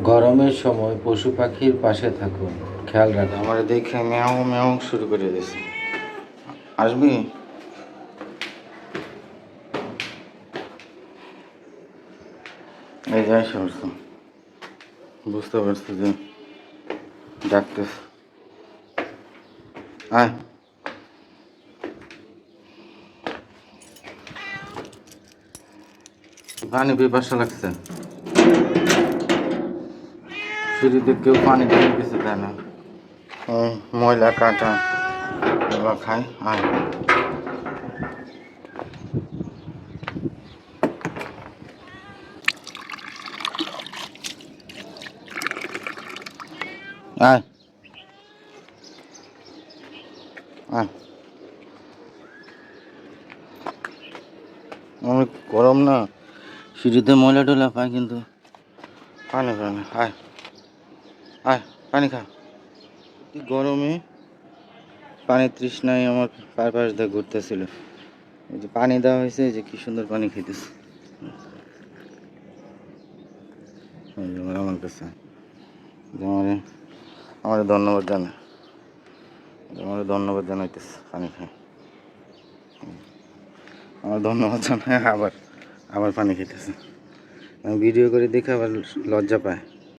গরমের সময় পশু পাখির পাশে থাকুন, খেয়াল রাখুন। আমার দেখে ম্যাও ম্যাও শুরু করে দিয়েছে। আসবি? এই যাই সমস্ত বুঝতে পারছি যে ডাকতেছে। আয়, পানি পিপাসা লাগছে। সিঁড়িতে কেউ পানি দিয়ে কিছু দেয় না, ময়লা কাটা এগুলো খায়। আয়, আয়, আয়। অনেক গরম না, সিঁড়িতে ময়লা টয়লা পায় কিন্তু পানি পায় না। আয় আয়, পানি খা। গরমে পানির তৃষ্ণায় আমার পাশ দিয়ে ঘুরতেছিল। এই যে পানি দেওয়া হয়েছে, এই যে কি সুন্দর পানি খেতেছে আমার কাছে। আমার ধন্যবাদ জানাই, আমার ধন্যবাদ জানাইতেছে পানি খায়। আমার ধন্যবাদ জানাই, আবার আবার পানি খেতেছে। আমি ভিডিও করে দেখে আবার লজ্জা পায়।